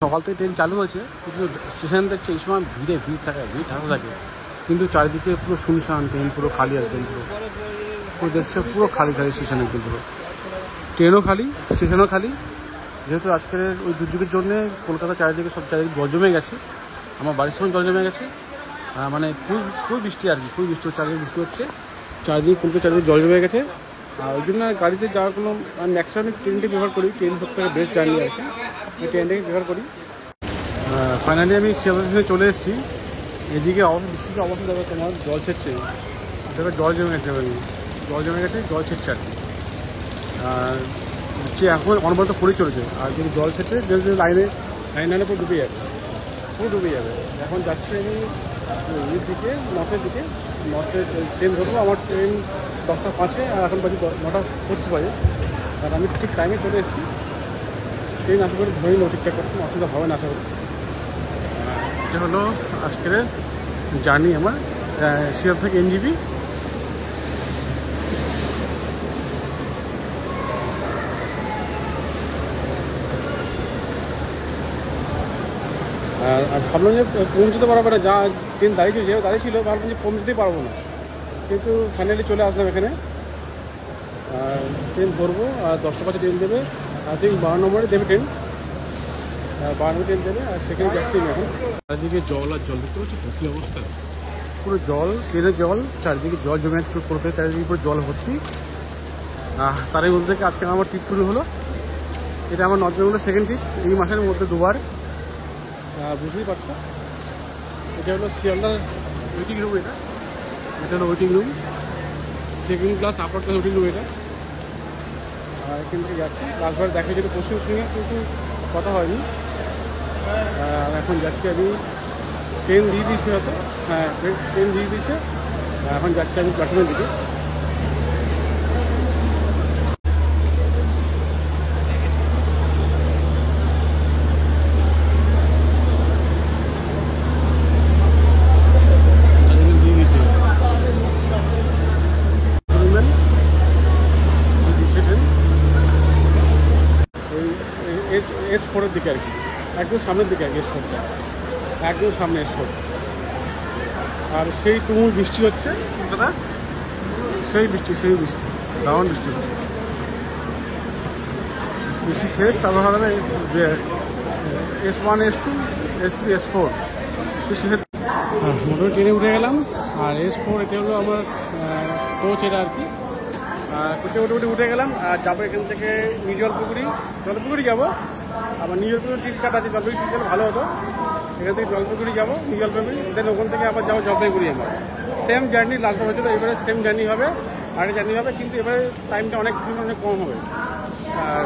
সকাল থেকে ট্রেন চালু হয়েছে, কিন্তু স্টেশন দেখছে এই সময় ভিড় থাকে, কিন্তু চারিদিকে পুরো শুনশান, ট্রেন পুরো খালি আছে, পুরো দেখছে পুরো খালি স্টেশনে, কিন্তু ট্রেনও খালি, স্টেশনও খালি। যেহেতু আজকের ওই দুর্যোগের জন্যে কলকাতা চারিদিকে জল জমে গেছে, আমার বাড়ির সময় জল জমে গেছে, মানে খুব বৃষ্টি আর কি, খুব বৃষ্টি হচ্ছে, চারিদিকে বৃষ্টি হচ্ছে, কলকাতা চারিদিকে জল জমে গেছে। আর ওই জন্য গাড়িতে যাওয়ার কোনো ম্যাক্সিমাম ট্রেনটাকে ব্যবহার করি, ট্রেন সব থেকে বেস্ট জার্নি আর কি, ট্রেনটাকে ব্যবহার করি। ফাইনালি আমি শিয়ালদা চলে এসেছি। এদিকে বৃষ্টিতে অবস্থা দেখো, তোমার জল ছেড়ছে, দেখো জল জমে গেছে, জল ছেড়ছে আর কি। আর হচ্ছে এখন অনবরত পড়ে চলেছে, আর যদি জল ছেড়ছে লাইনে পুরো ডুবে যাবে। এখন যাচ্ছি আমি ইয়ের দিকে, নর্থের দিকে, ট্রেন ধরবো। আমার ট্রেন 10টা 5-এ, আর এখন বাজে 9টা 25 বাজে, আর আমি ঠিক টাইমে চলে এসেছি। ট্রেন আশা করে ধরে নেবো, ঠিকঠাক করতে অসুবিধা হবে না আশা করি। এটা হলো আজকের জার্নি আমার শিয়ালদা থেকে এনজিপি। আর ভাবলাম যে পৌঁছতে পারবো না, যা ট্রেন দাঁড়িয়ে ছিল ভাবলাম যে পৌঁছতেই পারবো না, কিন্তু ফাইনালি চলে আসলাম এখানে। আর ট্রেন ধরবো, আর 10টা 5-এ ট্রেন দেবে, আর ঠিক 12 নম্বরে দেবে ট্রেন, 12 নম্বরে ট্রেন দেবে, আর সেখানে যাচ্ছি এখন। চারিদিকে জল আর জল, দেখতে পাচ্ছি ভর্তি অবস্থা, পুরো জল, ট্রেনের জল, চারিদিকে জল জমে পড়তে, চারিদিকে পুরো জল ভর্তি। তারই মধ্যে থেকে আজকে আমার ট্রিপ শুরু হলো। এটা আমার নর্থ সেকেন্ড ট্রিপ, এই মাসের মধ্যে 2বার। বুঝতেই পারছো, এটা হলো শিয়ালদার ওয়েটিং রুম, এটা হলো waiting room, second class upper class waiting room এটা। আর এখান থেকে যাচ্ছি, লাস্টবার দেখা যেটা পশ্চিম সঙ্গে কিন্তু কথা হয়নি। এখন যাচ্ছি আমি, ট্রেন দিয়ে দিয়েছে হয়তো, হ্যাঁ ট্রেন দিয়ে দিয়েছে, এখন যাচ্ছি আমি প্ল্যাটফর্মের দিকে। S4-এর দিকে আর কি, একদম সামনের দিকে আর কি, S4টা একদম সামনে S4। আর সেই তুমুল বৃষ্টি হচ্ছে, দাদা সেই বৃষ্টি দারুণ বৃষ্টি হচ্ছে। বৃষ্টি শেষ, তারপর হবে যে S1 S2 S3 S4 motor ট্রেনে উঠে গেলাম। আর S4 এটা হলো আমার কোচ, এটা আর কি। কোচে উঠে গেলাম, আর যাবো এখান থেকে নিউ জলপাইগুড়ি যাবো। আবার নিউ জলপাইগুড়ি টিকিট কাটা আছে, জলপাইগুড়ি টিকিট ভালো হতো। এখান থেকে জলপাইগুড়ি যাবো, নিউ জলপাইগুড়ি, দেন ওখান থেকে আবার যাবো জলপাইগুড়ি। আমার সেম জার্নি লাস্টবার হয়েছিল, এবারে সেম জার্নি হবে, আরেকটা জার্নি হবে, কিন্তু এবারে টাইমটা অনেক কম হবে। আর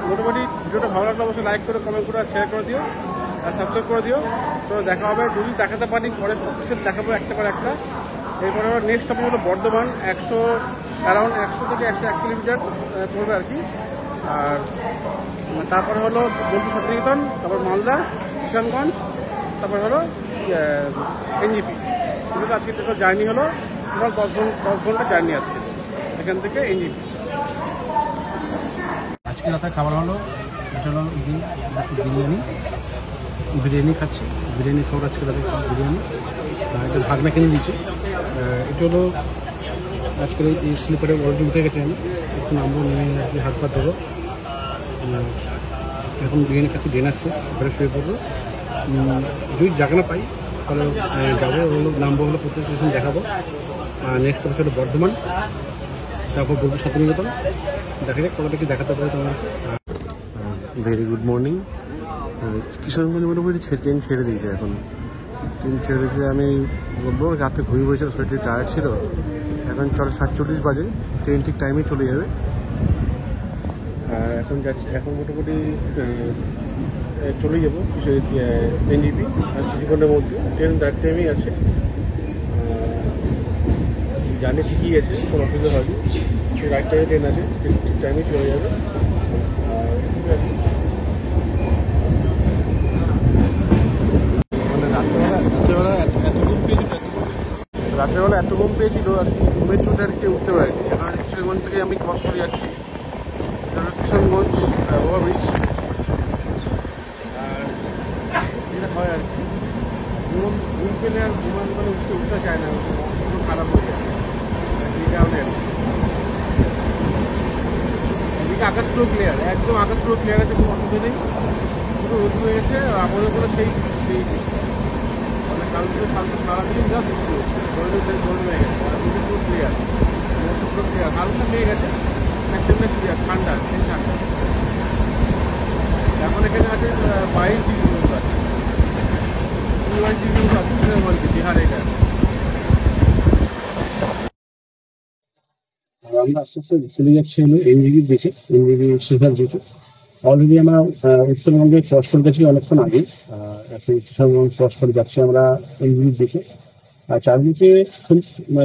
মোটামুটি ভিডিওটা ভালো লাগলে অবশ্যই লাইক করে, কমেন্ট করে, শেয়ার করে দিও, আর সাবস্ক্রাইব করে দিও। তো দেখা হবে, যদি দেখাতে পারি পরে দেখাবো একটা পর একটা। এরপরে নেক্সট টপিক হলো বর্ধমান, অ্যারাউন্ড 100 থেকে 101 কিলোমিটার পড়বে আর কি। আর তারপরে হলো বোলপুর শান্তিনিকেতন, তারপর মালদা, কিষানগঞ্জ, তারপর হলো এনজিপি। কিন্তু আজকে টোটাল জার্নি হলো টোটাল 10 ঘন্টা জার্নি আজকে এখান থেকে এনজিপি। আজকে রাতে খাবার হলো, এটা হলো বিরিয়ানি খাচ্ছি, বিরিয়ানি খাবার আজকে রাতে বিরিয়ানি। এটা ভাগনা কিনে দিচ্ছি। এটা হলো আজকের এই স্লিপারে অলরেডি উঠে গেছে, আমি একটু নামবো, নিয়ে হাত পা ধরো। এখন বিরিয়ানি খাচ্ছি, ডিনার শেষ, ঘরে শুয়ে পড়বো। যদি জায়গা না পাই তাহলে যাবো, নামবো হলো প্রত্যেক স্টেশন দেখাবো। নেক্সট অবশ্যই হলো বর্ধমান, তারপর বোলপুর শান্তিনিকেতন। দেখা যাক কটা থেকে দেখাতে পারে তোমাকে। Very good morning. কিশোরগঞ্জ মোটামুটি ট্রেন ছেড়ে দিয়েছে, এখন ট্রেন ছেড়ে দিয়েছে। আমি বলবো রাতে ঘুমিয়ে পড়েছিল, শরীরটি টায়ার্ড ছিল। এখন 7:40 বাজে, ট্রেন ঠিক টাইমে চলে যাবে। আর এখন যাচ্ছি, এখন মোটামুটি চলে যাবো এনজিপি, আর কিছুক্ষণের মধ্যে ট্রেন রাইট টাইমেই আছে। জার্নি ঠিকই আছে, কোনো অসুবিধা হয়নি, রাইট টাইমে ট্রেন আছে, ঠিক টাইমেই চলে যাবে। মানে রাত্রেবেলা এত ঘুম পেয়েছিল আর কি, ঘুমের চোটে আর কি উঠতে পারিনি। এখন কিশোরগঞ্জ থেকে আমি ক্রস করে যাচ্ছি, কিশোরগঞ্জ ওভারব্রিজ। আর হয় আর কি, ঘুম পেলে আর বিমান মানে উঠতে চায় না, পুরো খারাপ হয়ে যায়। এই কারণে এদিকে আকাশ পুরো ক্লিয়ার, একদম আকাশ পুরো ক্লিয়ার আছে, কোনো অসুবিধা নেই, পুরো রোদ হয়ে গেছে। আর আমাদের কোনো সেই মানে কালকে সারাদিন যা বৃষ্টি হচ্ছে, জল হয়ে গেছে, আর পুরো ক্লিয়ার, পুরো ক্লিয়ার, হালকা মেয়ে গেছে, একদম ক্লিয়ার, ঠান্ডা, সেই ঠান্ডা। এখন এখানে আছে 22 ডিগ্রি মতো আছে, 22 ডিগ্রি মতো আছে বলছি বিহার। এটা আমরা আস্তে আস্তে চলে যাচ্ছি হলো এনজিবির দিকে, এনজিবি শিখার দিকে। অলরেডি আমরা উত্তরবঙ্গে ক্রস করে গেছি অনেকক্ষণ আগে। এখন কিশোরগঞ্জ ক্রস করে যাচ্ছি আমরা এনজিবির দিকে। আর চারদিকে খুব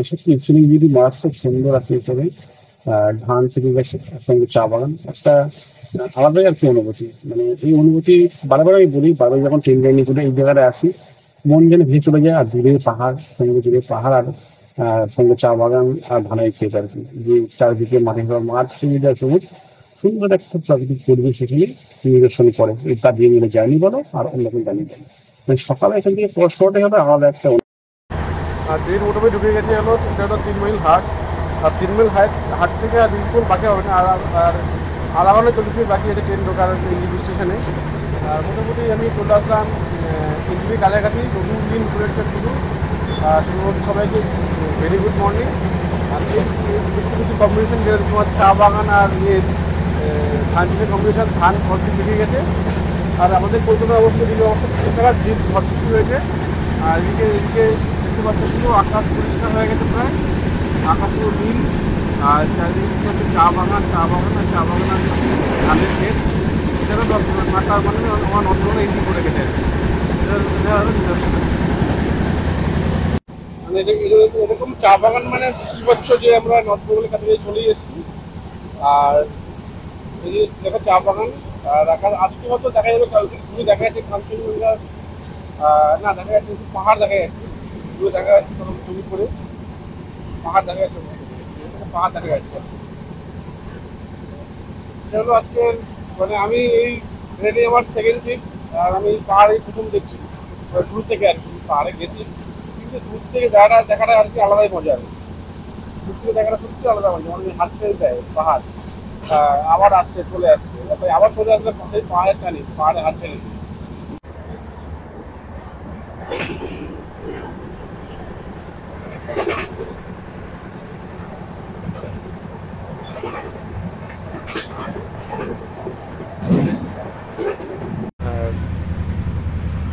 সত্যি শিলিগুড়ি মারাত্মক সুন্দর আছে হিসেবে। ধান থেকে গেছে, সঙ্গে চা বাগান, একটা আলাদাই আর কি অনুভূতি। মানে এই অনুভূতি বারবার আমি বলি, বারবার যখন ট্রেন জার্নি করে এই জায়গাটায় আসি, মন যেন ভেসে চলে যায়। আর দূরে পাহাড়, সঙ্গে দূরে পাহাড়, আর সঙ্গে চা বাগান আর ধানের ক্ষেত আর কি, যে চারিদিকে মাঠে মাঠ, সুবিধা সবুজ, সুন্দর একটা প্রাকৃতিক পরিবেশ এখানে পরিবেশন করে এই দার্জিলিং জার্নি বলো আর অন্য কোনো জার্নি বলো। মানে সকালে এখান থেকে ক্রস করাটাই হবে আলাদা একটা। আর ট্রেন মোটামুটি ঢুকে গেছে হলো, এটা হলো 3 মাইল হাট। আর 3 মাইল হাট থেকে আর 20 মিনিট বাকি হবে না, আর আধা ঘন্টা 40 মিনিট বাকি আছে ট্রেন ঢোকার এনজিবি স্টেশনে। আর মোটামুটি আমি চলে আসলাম এনজিবি কাছাকাছি। নতুন দিন ঘুরে একটা শুরু। সবাইকে ভেরি গুড মর্নিং। আর কিছু কম্বিনেশন যেটা তোমার চা বাগান আর ধান চাষের কম্বিনেশন, ধান ভর্তি বেরিয়ে গেছে। আর আমাদের কলকাতার অবস্থা দিকে এছাড়া জিপ ভর্তি হয়েছে। আর এদিকে দেখতে পাচ্ছি পুরো আকাশ পরিষ্কার হয়ে গেছে প্রায়, আকাশ পুরো নীল। আর চারিদিকে হচ্ছে চা বাগান আর চা বাগান আর ধানের ক্ষেত। এছাড়াও তার মানে আমার নন্দনে এন্ট্রি করে গেছে এটা হলো নিদর্শন। মানে এরকম চা বাগান মানে বুঝতে পারছো যে আমরা নর্থ বেঙ্গলের কাছাকাছি চলেই এসেছি। আর এই যে দেখো চা বাগান, আর আজকে হয়তো দেখা যাবে, কালকে তুমি দেখা যাচ্ছে কাঞ্চনজঙ্ঘা, না দেখা যাচ্ছে পাহাড় দেখা যাচ্ছে, দূরে দেখা যাচ্ছে ছবি করে পাহাড় দেখা যাচ্ছে, পাহাড় দেখা যাচ্ছে। এটা হলো আজকের মানে আমি এই ট্রেনে আমার সেকেন্ড ট্রিপ। আর আমি পাহাড়ে প্রথম দেখছি দূর থেকে আর কি, পাহাড়ে গেছি কিন্তু দূর থেকে দেখাটা আর কি আলাদাই মজা। দূর থেকে দেখাটা সত্যি আলাদা মজা, মানে হাত ছেড়ে দেয় পাহাড়, আবার আসছে চলে আসছে, আবার চলে আসলে পাহাড়ের টানি, পাহাড়ে হাত ছেড়ে দিই।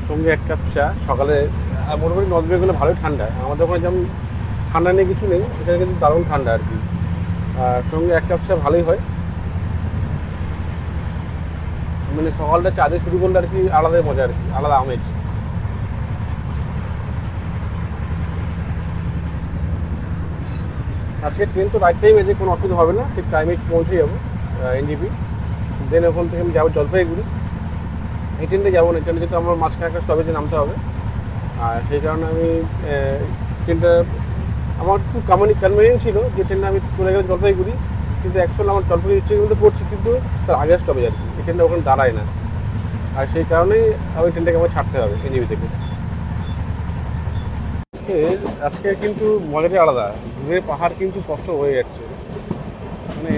সঙ্গে এক কাপ চা সকালে। মোটামুটি নর্থ বেঙ্গলে ভালোই ঠান্ডা, আমাদের ওখানে যেমন ঠান্ডা নেই কিছু নেই, এখানে কিন্তু দারুণ ঠান্ডা আর কি। আর সঙ্গে এক কাপ চা ভালোই হয়, মানে সকালটা চা দিয়ে শুরু করলে আর কি আলাদাই মজা আর কি, আলাদা আমেজ। আজকে ট্রেন তো রাইট টাইমে, যে কোনো অসুবিধা হবে না, ঠিক টাইমে পৌঁছে যাবো এনজিপি। দেন ওখান থেকে আমি যাবো জলপাইগুড়ি। এই ট্রেনটা যাবো না, ট্রেনে যেহেতু আমার মাঝখানে একটা স্টপেজে নামতে হবে। আর সেই কারণে আমি ট্রেনটা আমার খুব কনভিনিয়েন্ট ছিল যে ট্রেনটা আমি চলে গেলাম জলপাইগুড়ি, কিন্তু অ্যাকচুয়ালি আমার জলপাইগুড়ি স্টেশনের মধ্যে পড়ছি, কিন্তু তার আগের স্টপেজ আর কি, এই ট্রেনটা ওখানে দাঁড়ায় না। আর সেই কারণেই আমি ট্রেনটাকে আমার ছাড়তে হবে এনজিবি থেকে। আজকে কিন্তু মজাটাই আলাদা, দূরে পাহাড় কিন্তু কষ্ট হয়ে যাচ্ছে, মানে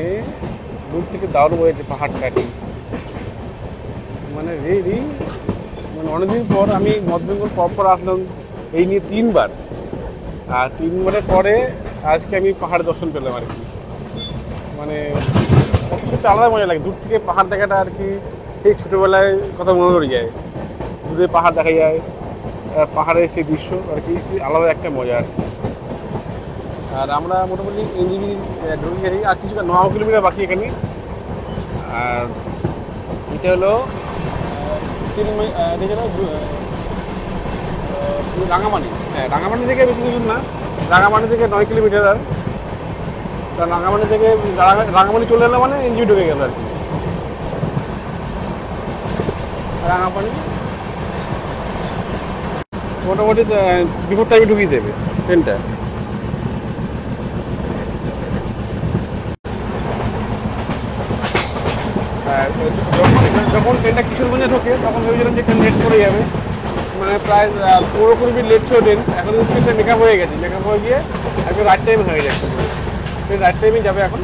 দূর থেকে দারুণ হয়েছে পাহাড় কাটি, মানে রিয়েলি মানে অনেকদিন পর আমি নর্থ বেঙ্গল পর আসলাম এই নিয়ে 3বার। আর 3বারের পরে আজকে আমি পাহাড় দর্শন পেলাম আর কি, মানে সত্যি আলাদা মজা লাগে দূর থেকে পাহাড় দেখাটা আর কি। সেই ছোটোবেলায় কথা মনে পড়ে যায়, দূরে পাহাড় দেখা যায়, পাহাড়ের সেই দৃশ্য আর কি, আলাদা একটা মজা আর কি। আর আমরা মোটামুটি এনজিবি ঢুকে গেছি, আর কিছু 9 কিলোমিটার বাকি এখানে। আর এটা হলো 3 মাইল, রাঙামাটি। হ্যাঁ, রাঙামাটি থেকে বেশি দূর না, রাঙামাটি থেকে 9 কিলোমিটার। আর রাঙামাটি থেকে রাঙামাটি চলে এলো মানে এনজিবি ঢুকে গেল আর কি। রাঙামাটি মোটামুটি বিফোর টাইমে ঢুকিয়ে দেবে ট্রেনটা। যখন ট্রেনটা কিশোরগঞ্জে ঢোকে তখন ভেবেছিলাম যে ট্রেন লেট করে যাবে, মানে প্রায় 15-20 মিনিট লেট ছিল ট্রেন, এখন ট্রেনটা মেকআপ হয়ে গেছে, মেকআপ হয়ে গিয়ে একদম রাইট টাইম হয়ে যাচ্ছে, ট্রেন রাইট টাইমে যাবে এখন।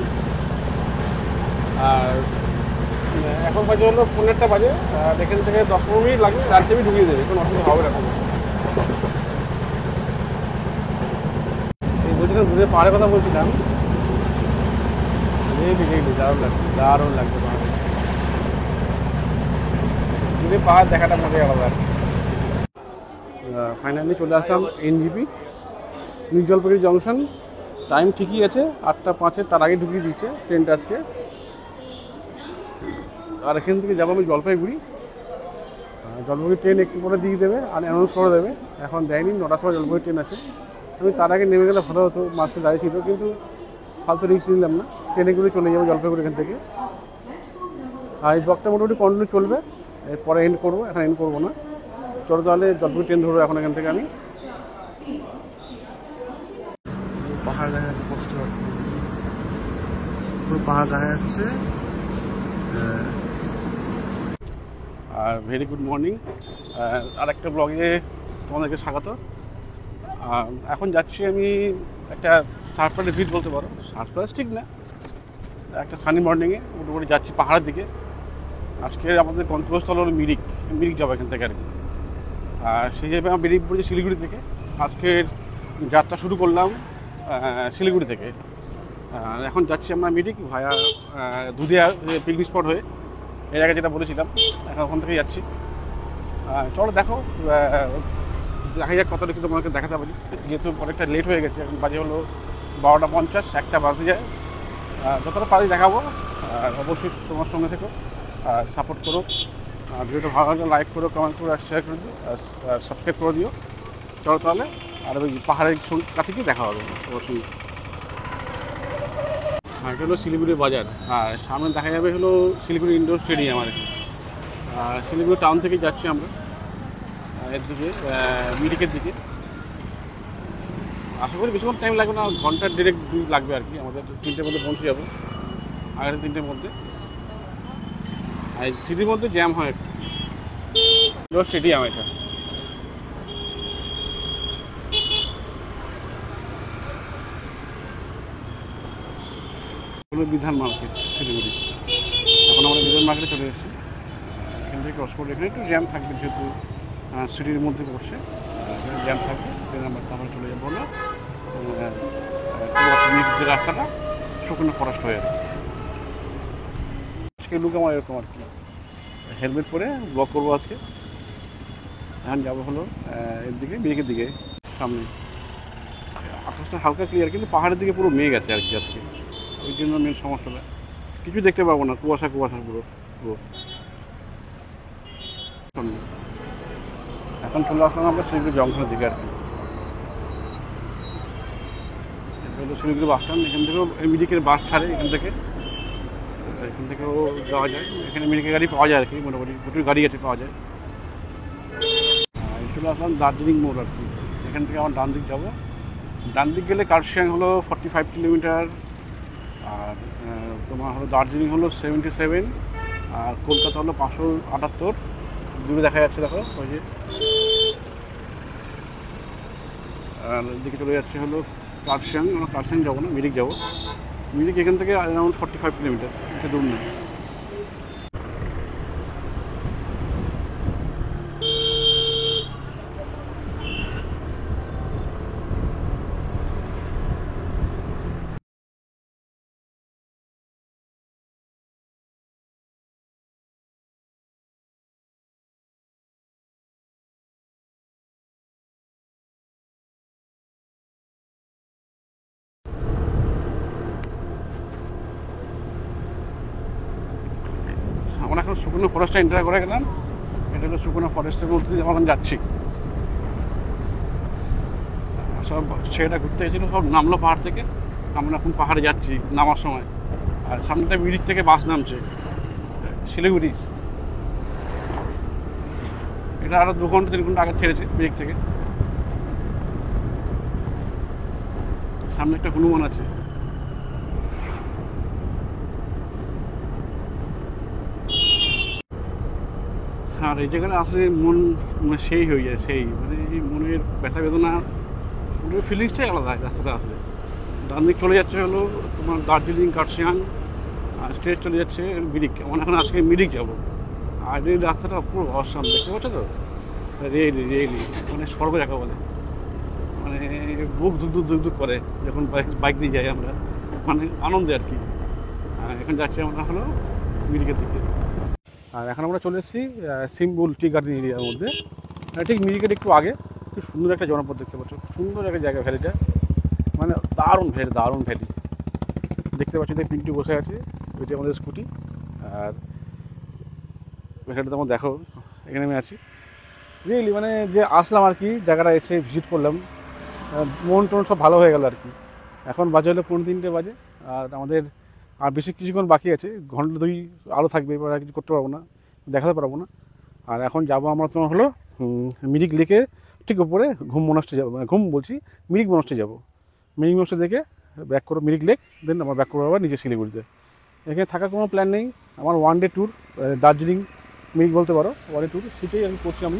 আর এখন বাজে হলো 15টা বাজে, আর এখান থেকে 10-15 মিনিট লাগবে, রাইট টাইমে ঢুকিয়ে দেবে, কোনো অসুবিধা হবে না। এই বলছিলাম ঘুরে পাহাড়ের কথা বলছিলাম, দারুণ লাগছে পাহাড়ে, ঘুরে পাহাড় দেখাটা মজাই আলাদা। ফাইনালি চলে আসলাম NJP new Jalpaiguri junction. Time ঠিকই আছে 8টা 5, তার আগে ঢুকিয়ে দিচ্ছে ট্রেনটা আজকে। আর এখান থেকে যাবো আমি জলপাইগুড়ি। জলপাইগুড়ি ট্রেন একটু পরে দিয়ে দেবে আর অ্যানাউন্স করে দেবে, এখন দেয়নি, 9টার সময় জলপাইগুড়ি ট্রেন আছে। আমি তার আগে নেমে গেলে ভালো হতো, মাঝকে দাঁড়িয়ে ছিল, কিন্তু ফালতু রিস্ক নিলাম না, ট্রেনে করে চলে যাবো জলপাইগুড়ি এখান থেকে। আর এই ব্লগটা মোটামুটি কন্টিনিউ চলবে, এরপরে এন্ড করবো, এখন এন্ড করবো না। চলো তাহলে জলপাইগুড়ি ট্রেন ধরবো এখন এখান থেকে আমি। পাহাড় দেখা যাচ্ছে, পুরো পাহাড় দেখা যাচ্ছে। আর ভেরি গুড মর্নিং, আরেকটা ব্লগে তোমাদেরকে স্বাগত। এখন যাচ্ছি আমি একটা সারপ্রাইজ ভিট বলতে পারো, সারপ্রাইজ ঠিক না, একটা সানি মর্নিংয়ে মোটামুটি যাচ্ছি পাহাড়ের দিকে। আজকে আমাদের গন্তব্যস্থল হলো মিরিক, মিরিক যাবো এখান থেকে আর কি। আর সেই হিসেবে আমি বেরিয়ে পড়েছি শিলিগুড়ি থেকে। আজকের যাত্রা শুরু করলাম শিলিগুড়ি থেকে। এখন যাচ্ছি আমরা মিরিক ভায়া দুধিয়া পিকনিক স্পট হয়ে, এর আগে যেটা বলেছিলাম, এখন ওখান থেকে যাচ্ছি। চলো দেখো, দেখা যাক কতটা কিন্তু তোমাকে দেখাতে পারি, যেহেতু অনেকটা লেট হয়ে গেছে, এখন বাজে হলো 12টা 50, 1টা বাজতে যায়। যতটা পারি দেখাবো, আর অবশ্যই তোমার সঙ্গে থেকো, সাপোর্ট করো। ভিডিওটা ভালো লাগলে লাইক করো, কমেন্ট করো, আর শেয়ার করে দিও, আর সাবস্ক্রাইব করে দিও। চলো তাহলে, আর ওই পাহাড়ের কাছে গিয়ে দেখা হবে অবশ্যই। এটা হলো শিলিগুড়ি বাজার, আর সামনে দেখা যাবে হলো শিলিগুড়ি ইনডোর স্টেডিয়াম আর কি। শিলিগুড়ি টাউন থেকে যাচ্ছি আমরা এর দিকে, মিরিকের দিকে। আশা করি বেশিক্ষণ টাইম লাগবে না, ঘন্টার ডিরেক্ট লাগবে আর কি। আমাদের 3টের মধ্যে পৌঁছে যাবো, আগের 3টের মধ্যে। আর সিটির মধ্যে জ্যাম হয়, ইনডোর স্টেডিয়াম এটা। বিধান মার্কেট শিলিগুড়ি, এখন আমরা বিধান মার্কেটে চলে এসেছি। এখান থেকে ক্রস করে এখানে একটু জ্যাম থাকবে, যেহেতু সিটির মধ্যে বসে জ্যাম থাকবে। ট্রেন আমরা তারপরে চলে যাবো না, যে রাস্তাটা শুকনো ফরেস্ট হয়ে যাবে। আজকে লুক আমার এরকম আর কি, হেলমেট পরে ব্লক করবো আজকে। এখন যাবো হলো এর দিকে, মেঘের দিকে। সামনে আকাশটা হালকা ক্লিয়ার, কিন্তু পাহাড়ের দিকে পুরো মেঘ আছে আর কি আজকে, ওই জন্য মেন সমস্যাটা, কিছু দেখতে পাবো না, কুয়াশা কুয়াশা পুরো পুরো। এখন চলে আসলাম আমরা শিলিগুড়ি জংশনের দিকে আর কি। শিলিগুড়ি বাস স্ট্যান্ড, এখান থেকেও মিরিকের বাস ছাড়ে, এখান থেকেও যাওয়া যায়। এখানে মিরিকের গাড়ি পাওয়া যায় আর কি, মোটামুটি প্রচুর গাড়ি আছে, পাওয়া যায়। চলে আসলাম দার্জিলিং মোড় আর কি, এখান থেকে আমার ডান দিক যাবো। ডান দিক গেলে কার্শিয়াং হলো 45 কিলোমিটার, আর তোমার হলো দার্জিলিং হলো 77, আর কলকাতা হলো 578। দূরে দেখা যাচ্ছে, দেখো ওই যে। আর দিকে চলে যাচ্ছে হলো কার্শিয়াং। আমরা কার্শিয়াং যাবো না, মিরিক যাবো। মিরিক এখান থেকে অ্যারাউন্ড 45 কিলোমিটার, এটা দূর নেই। আমরা এখন শুকনো ফরেস্টে এন্টার করে গেলাম, এটা হলো শুকনো ফরেস্টের মধ্যে দিয়ে আমরা যাচ্ছি। সব ছেলেটা ঘুরতে গেছিলো, সব নামলো পাহাড় থেকে, আমরা এখন পাহাড়ে যাচ্ছি নামার সময়। আর সামনেটা মিরিক থেকে বাস নামছে শিলিগুড়ি, এটা আরও 2 ঘন্টা 3 ঘন্টা আগে ছেড়েছে মিরিক থেকে। সামনে একটা হনুমান আছে। আর এই জায়গাটা আসলে মন মানে সেই হয়ে যায়, সেই মানে এই মনের ব্যথা বেদনা, মনের ফিলিংসটাই আলাদা রাস্তাটা আসলে। ডান দিক চলে যাচ্ছে হলো তোমার দার্জিলিং কার্শিয়াং, আর স্ট্রেট চলে যাচ্ছে মিরিক। আমরা এখন আজকে মিরিক যাবো। আর এই রাস্তাটা পুরো অসাম, দেখতে পাচ্ছ তো, রেলি রেলি মানে স্বর্গ যাকে বলে, মানে বুক ধুক ধুক ধুক ধুক করে যখন বাইক নিয়ে যাই আমরা, মানে আনন্দে আর কি। এখন যাচ্ছি আমরা হলো মিরিকের দিকে। আর এখন আমরা চলে এসেছি সিম্বল টি গার্ডেন এরিয়ার মধ্যে, ঠিক মিরিকের একটু আগে। খুব সুন্দর একটা জনপদ দেখতে পাচ্ছ, সুন্দর একটা জায়গা ভ্যালিটা, মানে দারুণ ভ্যালি, দারুণ ভ্যালি। দেখতে পাচ্ছি যে পিন্টু বসে আছে, ওইটি আমাদের স্কুটি। আর ভ্যালিটা তোমার দেখো, এখানে আমি আছি রিয়েলি, মানে যে আসলাম আর কি, জায়গাটা এসে ভিজিট করলাম, মন টন সব ভালো হয়ে গেল আর কি। এখন বাজে হলো 3:45 বাজে, আর আমাদের আর বেশি কিছুক্ষণ বাকি আছে, ঘন্টা 2 আরও থাকবে, এবার আর কিছু করতে পারবো না, দেখাতে পারবো না। আর এখন যাবো আমরা তোমার হলো মিরিক লেকে ঠিক উপরে ঘুম মনস্টে যাবো, ঘুম বলছি, মিরিক মনস্টে যাবো। মিরিক মনস্টে দেখে ব্যাক করবো মিরিক লেক, দেন আমরা ব্যাক করবো আবার নিচে শিলিগুড়িতে। এখানে থাকার কোনো প্ল্যান নেই, আমার 1 ডে ট্যুর, দার্জিলিং মিরিক বলতে পারো 1 ডে ট্যুর, সেটাই আমি করছি। আমি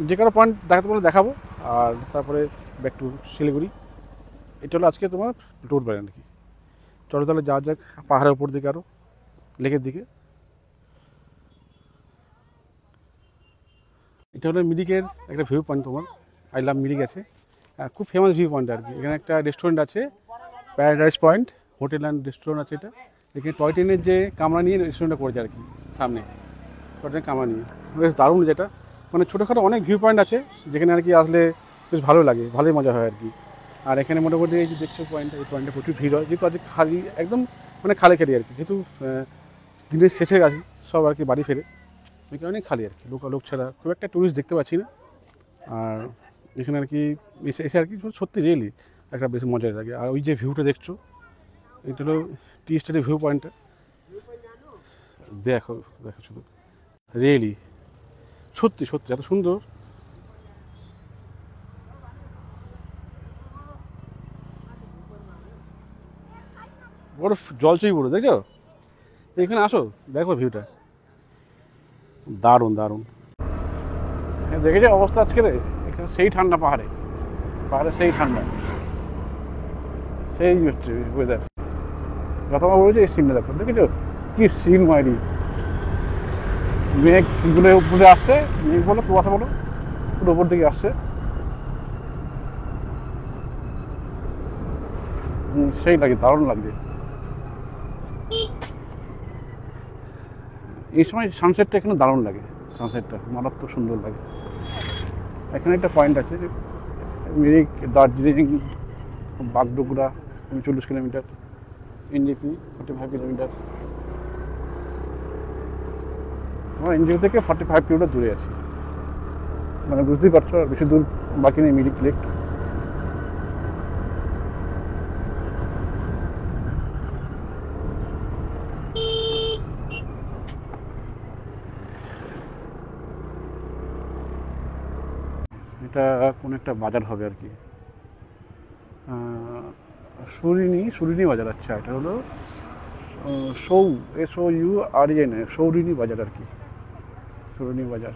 যে কারো পয়েন্ট দেখাতে পারলে দেখাবো, আর তারপরে ব্যাক টু শিলিগুড়ি। এটা হলো আজকে তোমার ট্যুর প্ল্যান আর কি। চলো তাহলে যাওয়া যাক পাহাড়ের উপর দিকে, আরও লেকের দিকে। এটা হলো মিরিকের একটা ভিউ পয়েন্ট, তোমার আই লাভ মিরিক আছে, খুব ফেমাস ভিউ পয়েন্ট আর কি। এখানে একটা রেস্টুরেন্ট আছে, paradise point hotel and restaurant আছে। এটা এখানে টয় ট্রেনের যে কামরা নিয়ে রেস্টুরেন্টটা করেছে আর কি, সামনে টয় ট্রেনের কামরা নিয়ে, বেশ দারুণ। যেটা মানে ছোটোখাটো অনেক ভিউ পয়েন্ট আছে, যেখানে আর কি আসলে বেশ ভালো লাগে, ভালোই মজা হয় আর কি। আর এখানে মোটামুটি এই যে দেখছো পয়েন্ট, এই পয়েন্টে প্রচুর ভিড় হয়, যেহেতু আজকে খালি, একদম মানে খালি খালি আর কি, যেহেতু দিনের শেষে আছে, সব আর কি বাড়ি ফেরে, ওই কারণেই খালি আর কি, লোক ছাড়া খুব একটা টুরিস্ট দেখতে পাচ্ছি না। আর এখানে আর কি এসে আর কি সত্যি রিয়েলি একটা বেশ মজা লাগে। আর ওই যে ভিউটা দেখছো, এটা হলো টি স্টেটের ভিউ পয়েন্টটা, দেখো দেখো শুধু, রিয়েলি সত্যি সত্যি এত সুন্দর। বড় জলচই পুরো, দেখছো? এখানে আসো, দেখো ভিউটা দারুণ দারুণ। দেখেছো অবস্থা আজকে, এখানে সেই ঠান্ডা, পাহাড়ে সেই ঠান্ডা, সেই হচ্ছে ওয়েদার। যতবার বলেছি এই সিনটা দেখো, দেখেছো কি সিন মারি, মেঘগুলো উপরে আসছে, মেঘ বলো কুয়াশা বলো, পুরো উপর দিকে আসছে, সেই লাগে, দারুণ লাগছে। এই সময় সানসেটটা এখানে দারুণ লাগে, সানসেটটা মারাত্মক সুন্দর লাগে। এখানে একটা পয়েন্ট আছে, Mirik Darjeeling Bagdogra 40 kilometre, NJP 45 kilometre, আমার এনজিও থেকে 45 কিলোমিটার দূরে আছি, মানে বুঝতেই পারছো আর বেশি দূর বাকি নেই মিরিক লেক। এটা কোন একটা বাজার হবে আর কি, সুরিনি বাজার। আচ্ছা, এটা হলো SOUREN সৌরিনী বাজার আর কি, সুরিনি বাজার।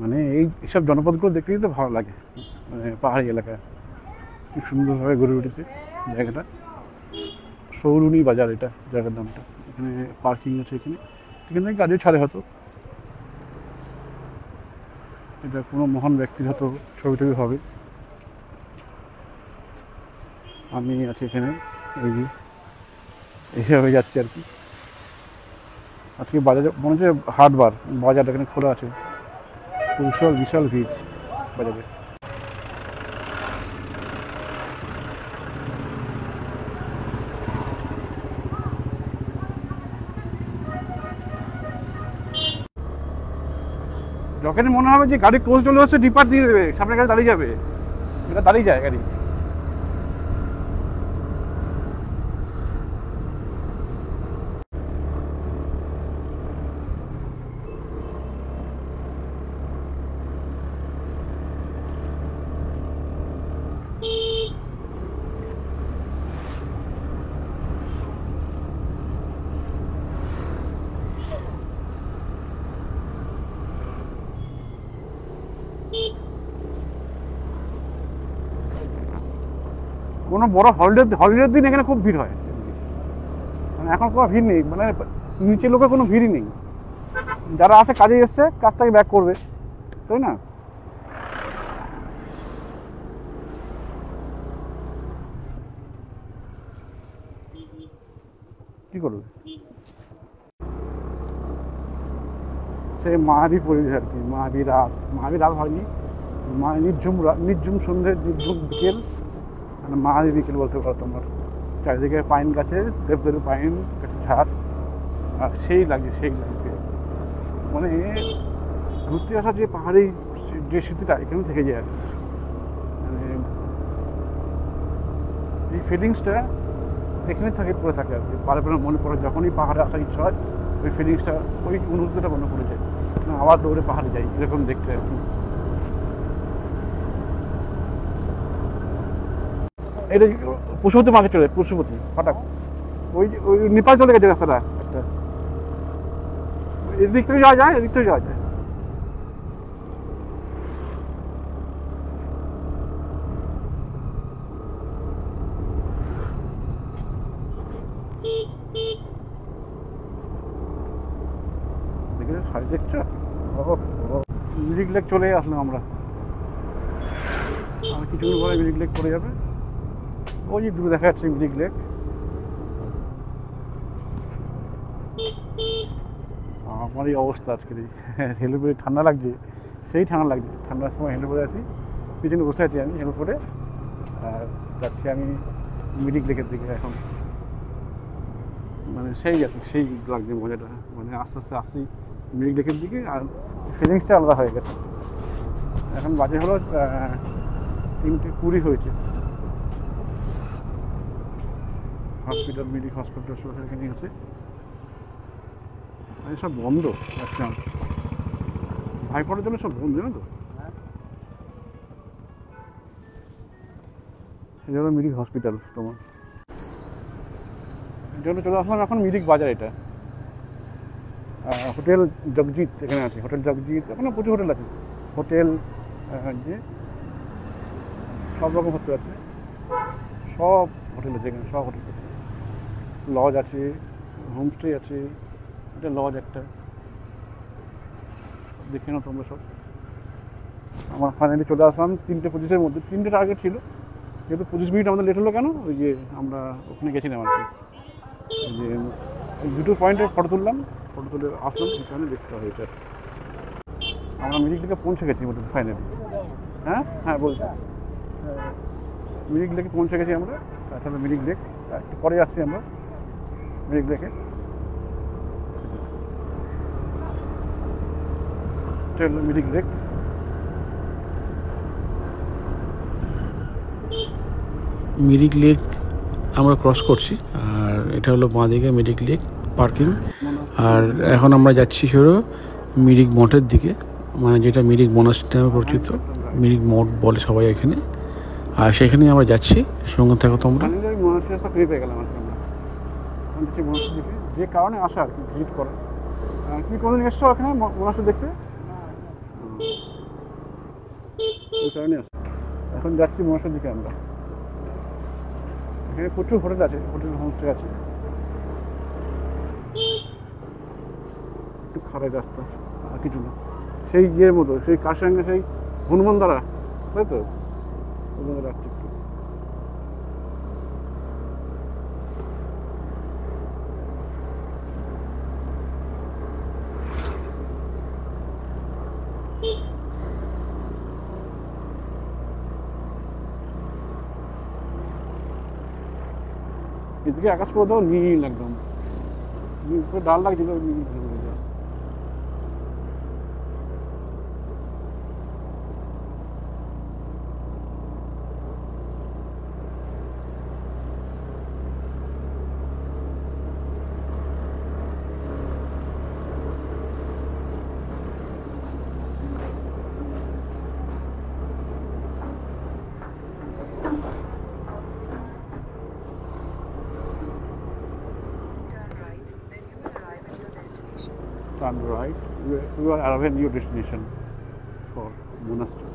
মানে এইসব জনপদগুলো দেখতে কিন্তু ভালো লাগে, মানে পাহাড়ি এলাকায় খুব সুন্দরভাবে গড়ে উঠেছে জায়গাটা। সৌরুনি বাজার এটা জায়গার নামটা। এখানে পার্কিং আছে, এখানে থেকে গাড়িও ছাড়ে হয়তো। এটা কোনো মহান ব্যক্তির হয়তো ছবি টবি হবে। আমি আছি এখানে, এইভাবে যাচ্ছি আর কি। আজকে বাজারে মনে হচ্ছে হাটবার, বাজার এখানে খোলা আছে, বিশাল বিশাল ভিড় বাজারে। যখনই মনে হবে যে গাড়ি ক্লোজ চলে আসছে, ডিপার দিয়ে দেবে, সামনে গাড়ি দাঁড়িয়ে যাবে, এটা দাঁড়িয়ে যায় গাড়ি। কোনো বড় হলিডের দিন এখানে খুব ভিড় হয়, মানে এখন কোনো ভিড় নেই, মানে নিচে লোকের কোনো ভিড়ই নেই, যারা আছে কাজে এসছে কাজ থেকে ব্যাক করবে, তাই না? কি করবে সে মায়াবী পরিবেশ আর কি, মায়াবী রাত হয়নি, নির্ঝুম সন্ধ্যে, নির্ঝুম বিকেল, মানে মায়াবী বিকেল বলতে পারো তোমার। চারিদিকে পাইন গাছে, দেবদেবী পাইন গাছের ঝাড়, আর সেই লাগছে মানে ঘুরতে আসা যে পাহাড়ি যে স্মৃতিটা এখানে থেকে যায় আর কি। মানে এই ফিলিংসটা এখানে পড়ে থাকে আর কি, বারবার মনে পড়ে, যখনই পাহাড়ে আসার ইচ্ছা হয় ওই ফিলিংসটা, ওই অনুভূতিটা মনে পড়ে যায়, আবার দৌড়ে পাহাড়ে যাই এরকম দেখতে আর কি। এটা পশুপতি মার্কেট চলে, পশুপতি হঠাৎ ওই নেপাল চলে গেছে রাস্তাটা একটা, এদিক থেকে যাওয়া যায়, এদিক থেকে যাওয়া যায়। সাইড দেখছো, মিরিক লেক চলে আসলাম আমরা, আর কিছুক্ষণ পরে মিরিক লেক পড়ে যাবে, ওই যে দূরে দেখা যাচ্ছে মিরিক লেক। আমার এই অবস্থা আজকের, হেলু পরে ঠান্ডা লাগছে, সেই ঠান্ডা লাগছে, ঠান্ডার সময় হেলু পরে আছি, পিছনে বসে আছি আমি হেলু পরে, আর যাচ্ছি আমি মিরিক লেকের দিকে এখন, মানে সেই লাগছে মজাটা, মানে আস্তে আস্তে আসছি মিরিক লেকের দিকে, আর ফিলিংসটা আলাদা হয়ে গেছে। এখন বাজে হলো 3:20 হয়েছে। হসপিটাল, মিরিক হসপিটাল সব এখানে আছে, সব বন্ধ আচ্ছা, ভাইফোঁটার জন্য সব বন্ধ, জানো তো। এটা হলো মিরিক হসপিটাল তোমার, জন্য চলে আসলাম এখন মিরিক বাজার। এটা হোটেল জগজিৎ এখানে আছে, হোটেল জগজিৎ, এখানে প্রচুর হোটেল আছে, হোটেল যে সব রকম হোটেল আছে, সব হোটেল আছে এখানে, সব হোটেল আছে, লজ আছে, হোমস্টে আছে, এটা লজ একটা, দেখে নাও তোমরা সব। আমার ফাইনালি চলে আসলাম 3:25 মধ্যে, 3টে টার্গেট ছিল, যেহেতু 25 মিনিট আমাদের লেট হলো কেন, ওই যে আমরা ওখানে গেছিলাম আর কি, যে দুটো পয়েন্টে ফটো তুলে আসলাম, সেখানে দেখতে হয়েছে। আমরা মিরিক লেকে পৌঁছে গেছি মোটামুটি ফাইনালি, হ্যাঁ বলছি, মিরিক লেকে পৌঁছে গেছি আমরা, তাহলে মিরিক লেক একটু পরে আসছি আমরা মিরিক লেকে। মিরিক লেক আমরা ক্রস করছি, আর এটা হলো বাঁদিকে মিরিক লেক পার্কিং, আর এখন আমরা যাচ্ছি সেরো মিরিক মঠের দিকে, মানে যেটা মিরিক মনাস্ট্রি নামে পরিচিত, মিরিক মঠ বলে সবাই এখানে, আর সেখানেই আমরা যাচ্ছি, সঙ্গে থাকো তোমরা। যে কারণে আসা আর কি, ভিজিট করা। তুমি কোনদিন এসছো এখানে মনাস্ট্রি দেখতে? এই কারণে আসা। এখন যাচ্ছি মনাস্ট্রির দিকে আমরা, এখানে প্রচুর হোটেল আছে, হোটেল হোমস্টে আছে, একটু খারাপ রাস্তা আর কিছু না, সেই ইয়ের মতো, সেই কার সঙ্গে সেই হনুমান দ্বারা, তাই তো রাখছি একটু। এদিকে আকাশ করে দাও নীল, একদম ডাল লাগছিল নীল। Turn right, you are arriving your destination for monastery.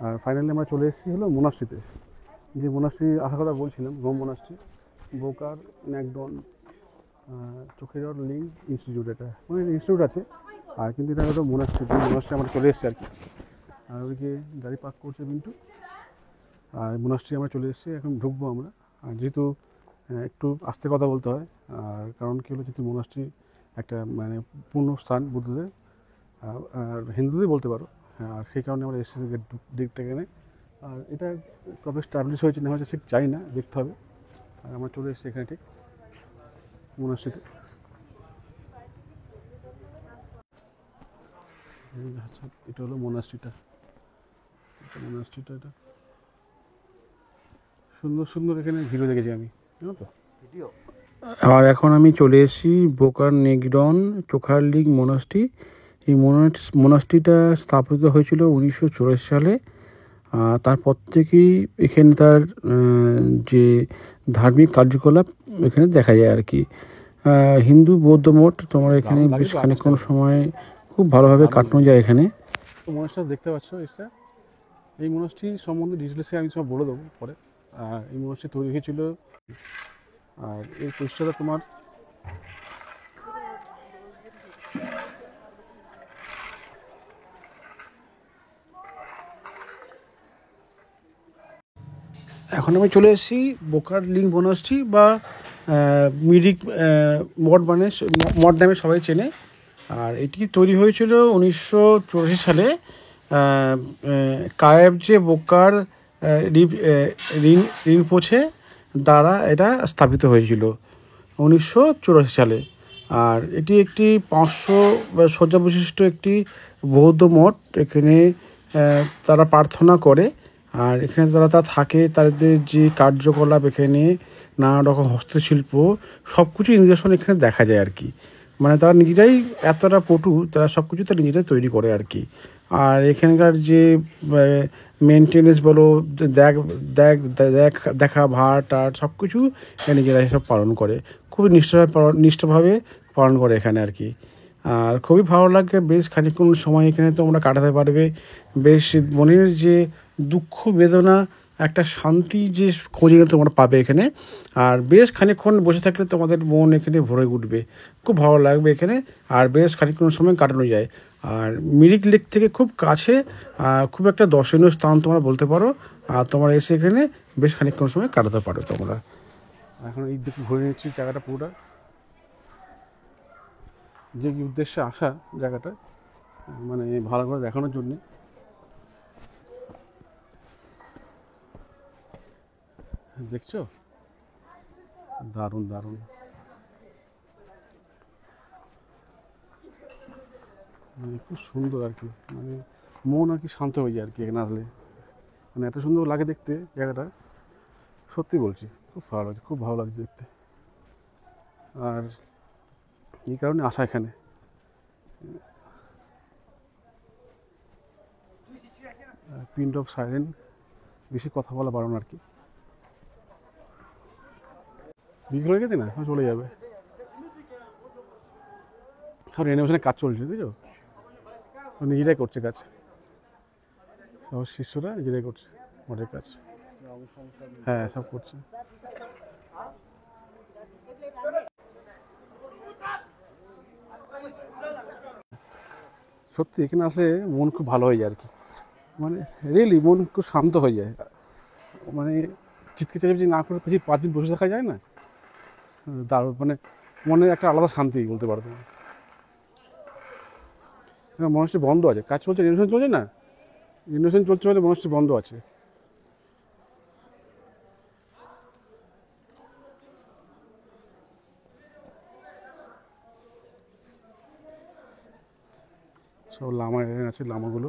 আর ফাইনালি আমরা চলে এসেছি হলো মোনাস্ট্রিতে, যে মোনাস্ট্রি আসার কথা বলছিলাম, হোম মোনাস্ট্রি, বোকার ন্যাকডন চোখের লিঙ্ক ইনস্টিটিউট। এটা মানে ইনস্টিটিউট আছে, আর কিন্তু এটা হলো মোনাস্ট্রি আমরা চলে এসেছি আর কি। আর ওইদিকে গাড়ি পার্ক করছে বিন্টু। আর মোনাস্ট্রি আমরা চলে এসেছি, এখন ঢুকবো আমরা। আর যেহেতু একটু আস্তে কথা বলতে হয়, আর কারণ কী হলো, যেহেতু মোনাস্ট্রি একটা মানে পূর্ণ স্থান বুদ্ধদের আর হিন্দুদের বলতে পারো, আর সেই কারণে আমরা এসেছি দেখতে গেলে। আর এটা কবে স্টাবলিশ হয়েছে না হয়েছে ঠিক জানি না, দেখতে হবে। আর আমরা চলে এসেছি এখানে ঠিক মোনাস্ট্রিতে। এটা হলো মোনাস্ট্রিটা, এটা সুন্দর সুন্দর এখানে ভিডিও দেখেছি আমি, জানো তো। আর এখন আমি চলে এসেছি বোকার নেগডন চোখারলিং মোনাস্ট্রি। এই মোনাস্ট্রিটা স্থাপিত হয়েছিল 1984 সালে। তারপর থেকেই এখানে তার যে ধার্মিক কার্যকলাপ এখানে দেখা যায় আর কি। হিন্দু বৌদ্ধ মঠ তোমার এখানে বেশ খানিকক্ষণ সময় খুব ভালোভাবে কাটানো যায় এখানে। মোনাস্ট্রি দেখতে পাচ্ছ, এই মোনাস্ট্রি সম্বন্ধে ডিটেলসে আমি সব বলে দেবো পরে। এই মোনাস্ট্রি তৈরি হয়েছিল, আর এই প্রতিষ্ঠাটা তোমার এখন আমি চলে এসেছি বোকার লিং মোনাস্ট্রি বা মিরিক মঠ নামে সবাই চেনে। আর এটি তৈরি হয়েছিল 1984 সালে কায়েবজে বোকার রিনপোছে দ্বারা এটা স্থাপিত হয়েছিল 1984 সালে। আর এটি একটি 500 শয্যা বিশিষ্ট একটি বৌদ্ধ মঠ। এখানে তারা প্রার্থনা করে, আর এখানে যারা থাকে তাদের যে কার্যকলাপ, এখানে নানা রকম হস্তশিল্প সব কিছু নিদর্শন এখানে দেখা যায় আর কি। মানে তারা নিজেরাই এতটা পটু, তারা সব কিছু তারা নিজেরাই তৈরি করে আর কি। আর এখানকার যে মেনটেনেন্স বলো, দেখা ভাট আর সব কিছু নিজেরাই সব পালন করে, খুবই নিষ্ঠভাবে পালন করে এখানে আর কি। আর খুবই ভালো লাগে, বেশ খানিকক্ষণ সময় এখানে তোমরা কাটাতে পারবে। বেশ মনের যে দুঃখ বেদনা একটা শান্তি যে খোঁজে তোমরা পাবে এখানে। আর বেশ খানিকক্ষণ বসে থাকলে তোমাদের মন এখানে ভরে উঠবে, খুব ভালো লাগবে এখানে। আর বেশ খানিকক্ষণ সময় কাটানো যায়। আর মিরিক লেক থেকে খুব কাছে, খুব একটা দর্শনীয় স্থান তোমরা বলতে পারো। আর তোমরা এসে এখানে বেশ খানিকক্ষণ সময় কাটাতে পারো তোমরা। এখন এই দিকে ঘুরে নিচ্ছি জায়গাটা পুরোটা, যে উদ্দেশ্যে আসা জায়গাটা মানে ভালো করে দেখানোর জন্যে। দেখছো, দারুণ দারুণ, মানে খুব সুন্দর আর কি। মানে মন আর কি শান্ত হয়ে যায় আর কি এখানে আসলে, মানে এত সুন্দর লাগে দেখতে জায়গাটা, সত্যি বলছি খুব ভালো লাগছে, খুব ভালো লাগছে দেখতে। আর এই কারণে আসা এখানে। পিন্ট অফ সাইরেন, বেশি কথা বলা বারণ আর কি। বিক্রি হয়ে গেছে না, চলে যাবে। সব রেনোভেশনের কাজ চলছে, বুঝছো, নিজেরাই করছে কাজ, সব শিষ্যরা নিজেরাই করছে মঠের কাজ। হ্যাঁ, সব করছে। সত্যি এখানে আসলে মন খুব ভালো হয়ে যায় আর কি, মানে রিয়েলি মন খুব শান্ত হয়ে যায়। মানে চিৎকে চাইছি না করে কিছু 5 দিন বসে থাকা যায় না, তার মানে মনে একটা আলাদা শান্তি বলতে পারো তুমি। মনস্ট্রি বন্ধ আছে, কাজ চলছে, রিনোভেশন চলছে না, রিনোভেশন চলছে বলে মনস্ট্রি বন্ধ আছে। সব লামা এখানে আছে, লামাগুলো,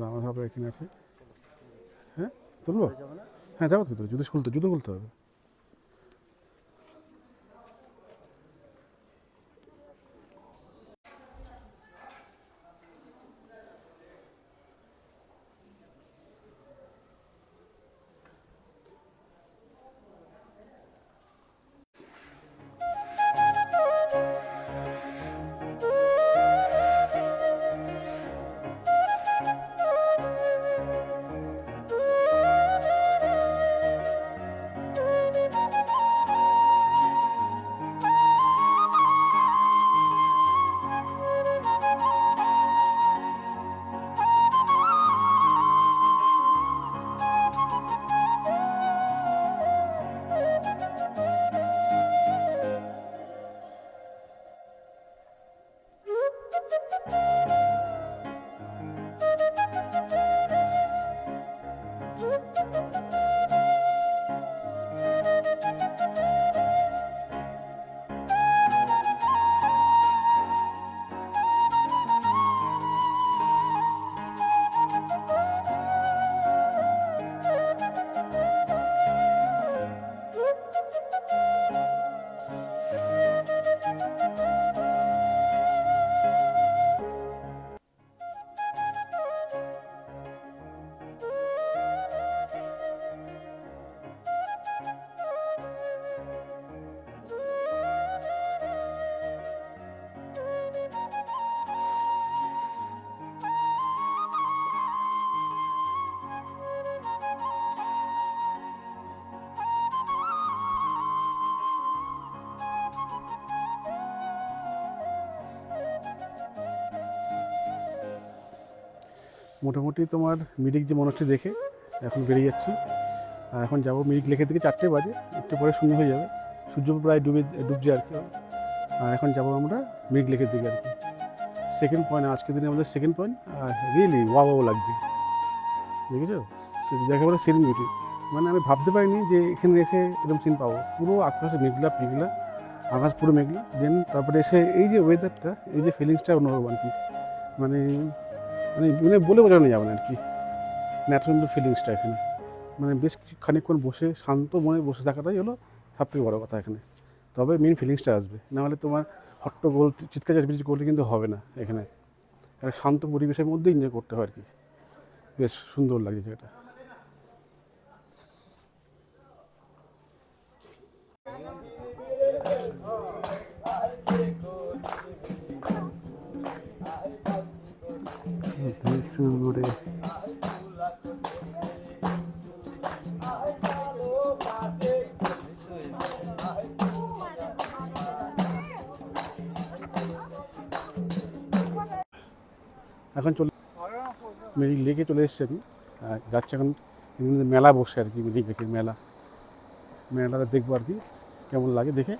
লামা সব এখানে আছে। হ্যাঁ, তুলবো? হ্যাঁ, যাবো তো ভিতরে, জুতো খুলতে হবে। মোটামুটি তোমার মিরিক যে মনে হচ্ছে দেখে এখন বেরিয়ে যাচ্ছি। আর এখন যাবো মিরিক লেকের দিকে, 4টে বাজে, একটু পরে শূন্য হয়ে যাবে, সূর্য প্রায় ডুবছে আর কি। আর এখন যাবো আমরা মিরিক লেকের দিকে আর কি। সেকেন্ড পয়েন্ট আজকের দিনে আমাদের second point. Are really wow লাগছে, দেখেছো যাকে বলে সিন বিউটি। মানে আমি ভাবতে পারিনি যে এখানে এসে এরকম সিন পাবো। পুরো আকাশে মেঘলা পিঘলা, আকাশ পুরো মেঘলা, দেন তারপরে এসে এই যে ওয়েদারটা, এই যে ফিলিংসটা অন্যরকম আর কি। মানে মানে মানে বলে বোঝানো যাবে না আর কি ন্যাচারাল ফিলিংসটা এখানে। মানে বেশ খানিকক্ষণ বসে শান্ত মনে বসে থাকাটাই হলো সবথেকে বড় কথা এখানে। তবে মেন ফিলিংসটা আসবে, নাহলে তোমার হট্টগোল চিৎকার চেঁচামেচি করলে কিন্তু হবে না এখানে। একটা শান্ত পরিবেশের মধ্যে এনজয় করতে হয় আর কি। বেশ সুন্দর লাগে জায়গাটা। ঘুরে এখন মিরিক লেকে চলে এসেছি আমি। যাচ্ছি এখন মেলা বসে আর কি, মিরিক লেকের মেলাটা দেখবো আর কি কেমন লাগে দেখে।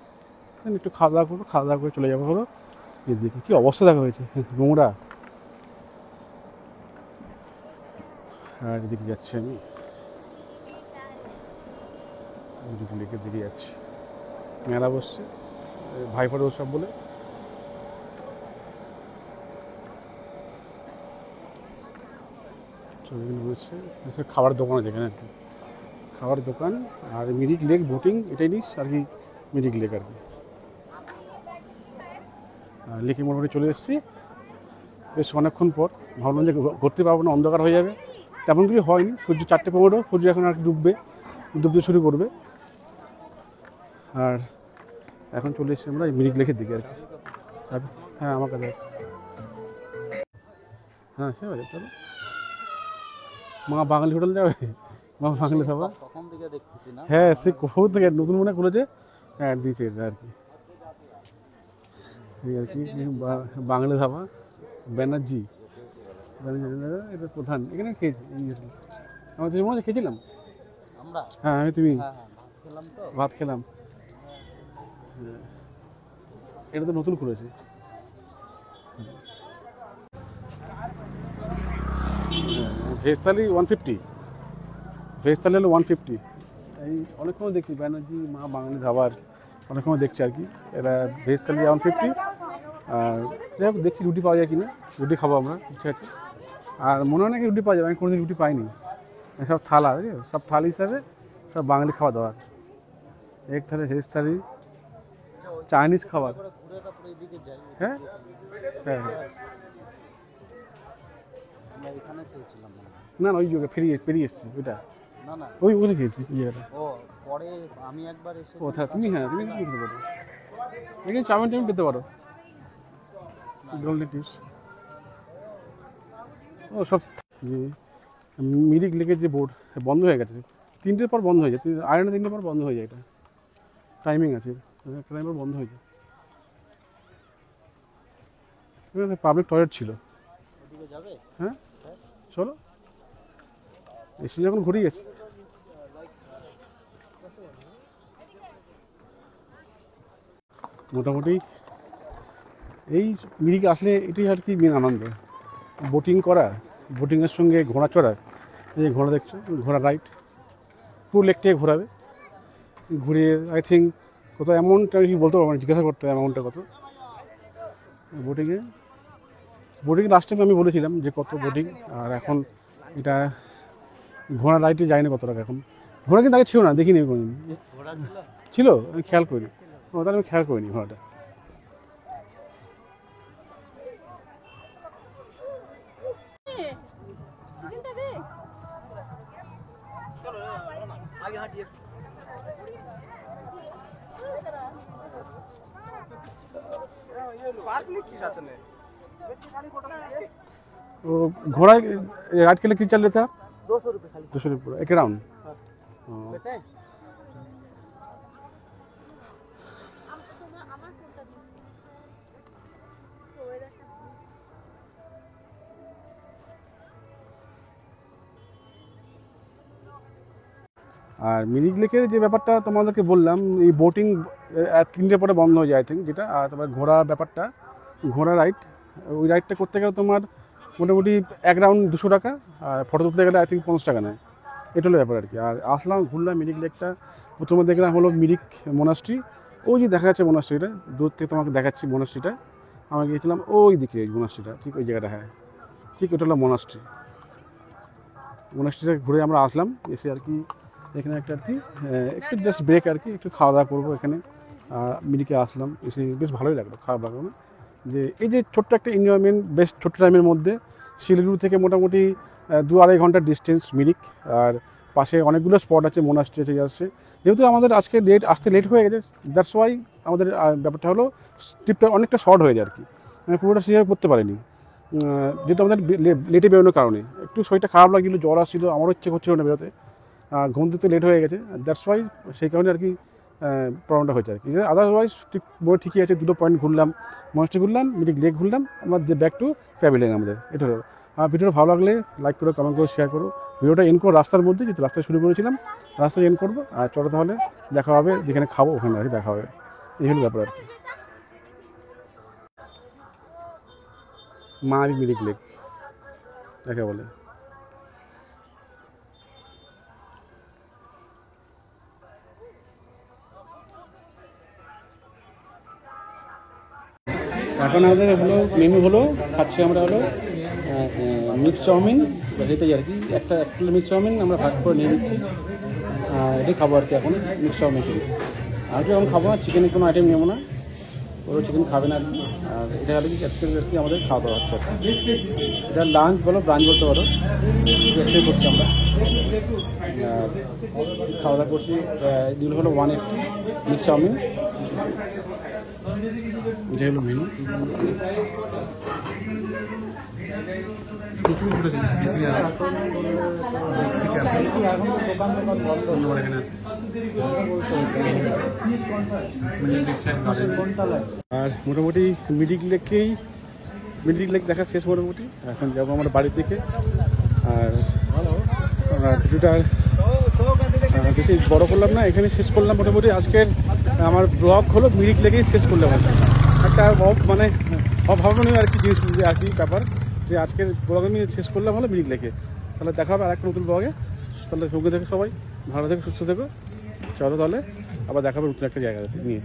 একটু খাওয়া দাওয়া করবো, খাওয়া দাওয়া করে চলে যাবো হলো এদিকে। কী অবস্থা দেখা হয়েছে, নোংরা। আর এদিকে যাচ্ছি আমি মিরিক লেকের দিকে যাচ্ছি। মেলা বসছে ভাইফোঁটা উৎসব বলে। এখানে বসছে খাবার দোকান আছে এখানে আর কি, খাবার দোকান। আর মিরিক লেক বোটিং এটাই নিস আর কি, মিরিক লেক আর কি। আর লেকে মোটামুটি চলে এসেছি বেশ অনেকক্ষণ পর। ভাবলাম যে ঘুরতে পারবো না, অন্ধকার হয়ে যাবে, তেমন কিছু হয়নি। সূর্য 4:15, সূর্য এখন আর ডুবতে শুরু করবে। আর এখন চলে এসেছি আমরা মিরিক লেকের দিকে আর কি। হ্যাঁ আমার কাছে আছে, হ্যাঁ সে আছে, চলো। মা বাঙালি হোটেল যাবে, মা বাঙালি খাবার। হ্যাঁ সে কখন থেকে নতুন মনে খুলেছে, হ্যাঁ দিয়েছে এটা আর কি। এই আর কি বাঙালি ধাবা ব্যানার্জি, এটা প্রধান এখানে খেয়েছি। আমাদের মনে হচ্ছে খেয়েছিলাম হ্যাঁ, আমি তুমি ভাত খেলাম। এটা তো নতুন খুলেছে। ভেজ থালি 150, ভেজ থালি হলো 150। এই অনেক সময় দেখছি ব্যানার্জি মা বাঙালি ধাবার, অনেক সময় দেখছি আর কি। এরা ভেজ থালি 150। আর যাই হোক দেখছি রুটি পাওয়া যায় কিনা, রুটি খাবো আমরা, ইচ্ছা আছে। আর মনে হয় নাকি রুটি পাওয়া যাবে, আমি কোনোদিন রুটি পাইনি। সব থালা, সব থালি হিসাবে সব বাঙালি খাওয়া দাওয়া। এক থালি, ভেজ থালি, চাইনিজ খাবার। হ্যাঁ হ্যাঁ হ্যাঁ, না না ওই জায়গায় পেরিয়ে এসেছি ওইটা, ওই ওখানে খেয়েছি ওই জায়গাটা। ও তুমি, হ্যাঁ তুমি কি খেতে পারো, এখানে চাউমিন টাউমিন পেতে পারো, গোল্ডেন টিপস ও সব। যে মিরিক লেকের যে বোর্ড বন্ধ হয়ে গেছে, 3টের পর বন্ধ হয়ে যায়, 3:30 পর বন্ধ হয়ে যায়। এটা টাইমিং আছে, একটা টাইম পর বন্ধ হয়ে যায়। এখানে পাবলিক টয়লেট ছিল। হ্যাঁ চলো, এসে যখন ঘুরে গেছি। মোটামুটি এই মিরিকে আসলে এটাই আর কি মেন আনন্দ, বোটিং করা, বোটিংয়ের সঙ্গে ঘোড়া চড়া। এই ঘোড়া দেখছো, ঘোড়া রাইড পুরো লেক থেকে ঘোরাবে, ঘুরিয়ে আই থিঙ্ক কত অ্যামাউন্টটা কি বলতে পারবো না, জিজ্ঞাসা করতে হবে অ্যামাউন্টটা কত বোটিংয়ে লাস্ট টাইম আমি বলেছিলাম যে কত বোটিং। আর এখন এটা ঘোড়া রাইডে যায়নি কত টাকা এখন। ঘোড়া কিন্তু আগে ছিল না, দেখিনি কোনোদিন। ছিল আমি খেয়াল করিনি, তাহলে আমি খেয়াল করিনি ঘোড়াটা। तो घोड़ा राइड के लिए कितना चल रहा था? 200 रुपये खाली। 200 रुपये एक राउंड। আর মিরিক লেকের যে ব্যাপারটা তোমাদেরকে বললাম, এই বোটিং 3টে পরে বন্ধ হয়ে যায় আই থিঙ্ক, যেটা। আর তোমার ঘোড়া ব্যাপারটা, ঘোড়া রাইড, ওই রাইডটা করতে গেলে তোমার মোটামুটি 1 রাউন্ড 200 টাকা, আর ফটো তুলতে গেলে আই থিঙ্ক 50 টাকা নেয়। এটা হলো ব্যাপার আর কি। আর আসলাম, ঘুরলাম মিরিক লেকটা। প্রথমে দেখলাম হলো মিরিক মোনাস্ট্রি। ওই যে দেখা যাচ্ছে মোনাস্ট্রিটা, দূর থেকে তোমাকে দেখাচ্ছি মোনাস্ট্রিটা। আমরা গিয়েছিলাম ওই দিকে, ওই মোনাস্ট্রিটা ঠিক ওই জায়গাটা, হ্যাঁ ঠিক ওটা হলো মোনাস্ট্রি। মোনাস্ট্রিটা ঘুরে আমরা আসলাম, এসে আর কি এখানে একটা আর কি একটু জাস্ট ব্রেক আর কি, একটু খাওয়া দাওয়া করবো এখানে। মিরিকে আসলাম, এসে বেশ ভালোই লাগলো, খারাপ লাগলো না। যে এই যে ছোট্ট একটা এনজয়মেন্ট, বেশ ছোট্ট টাইমের মধ্যে। শিলিগুড়ি থেকে মোটামুটি 2-2.5 ঘন্টার ডিস্টেন্স মিরিক। আর পাশে অনেকগুলো স্পট আছে, মোনাস্ট্রি আছে আসছে। যেহেতু আমাদের আজকে আসতে লেট হয়ে গেছে, দ্যাটস ওয়াই আমাদের ব্যাপারটা হলো ট্রিপটা অনেকটা শর্ট হয়ে যায় আর কি। মানে পুরোটা সেভাবে করতে পারিনি, যেহেতু আমাদের লেটে বেরোনোর কারণে। একটু শরীরটা খারাপ লাগছিলো, জ্বর আসছিলো, আমারও ইচ্ছে করছিল না বেরোতে। ঘুম দিতে লেট হয়ে গেছে, দ্যাটস ওয়াই সেই কারণে আর কি প্রবলেমটা হয়েছে আর কি। আদারওয়াইজ ঠিকই আছে। 2টো পয়েন্ট ঘুরলাম, মোনাস্ট্রি ঘুরলাম, মিরিক লেক ঘুরলাম, আমাদের ব্যাক টু প্যাভিলিয়ন আমাদের। এটা হলো। আর ভিডিওটা ভালো লাগলে লাইক করো, কমেন্ট করো, শেয়ার করো। ভিডিওটা এন্ড করো রাস্তার মধ্যে, যেহেতু রাস্তায় শুরু করেছিলাম, রাস্তায় এন্ড করবো। আর চলো তাহলে দেখা হবে, যেখানে খাবো ওখানে আর কি দেখা হবে। এই হলো ব্যাপার আর কি। মারি মিরিক লেক যাকে বলে। এখন আমাদের হলো মেনু হলো, খাচ্ছি আমরা হলো মিক্স চাউমিন, এটাই আর কি। একটা প্লেট মিক্স চাউমিন আমরা ভাগ করে নিয়ে নিচ্ছি, এটাই খাবো আর কি এখন, মিক্স চাউমিন। আর কি এখন খাবো না, চিকেনের কোনো আইটেম নেবো না, ওরা চিকেন খাবে না আর কি। আর এটা হলো কি আজকে আর কি আমাদের খাওয়া দাওয়া হচ্ছে আর কি। এটা লাঞ্চ বলো, ব্রাঞ্চ বলতে পারো, এক্সচেঞ্জ করছি আমরা। খাওয়া দাওয়া করছি। এগুলো হলো 180 মিক্স চাউমিন, এটা হলো মেনু। আর মোটামুটি মিরিক লেক দেখা শেষ মোটামুটি। এখন যাবো আমরা বাড়ির দিকে। আর ভিডিওটা বেশি বড় করলাম না, এখানে শেষ করলাম মোটামুটি। আজকের আমার ব্লগ হলো মিরিক লেকেই শেষ করলাম আর কি। একটা মানে অভাবনীয় আর কি জিনিস আর কি ব্যাপার, যে আজকের ব্লগ আমি শেষ করলাম হলো মিরিক লেকে। তাহলে দেখা হবে আর একটা নতুন ব্লগে। তাহলে সঙ্গে থেকে সবাই ভালো থেকো, সুস্থ থেকো। চলো তাহলে আবার দেখা হবে নতুন একটা জায়গা নিয়ে।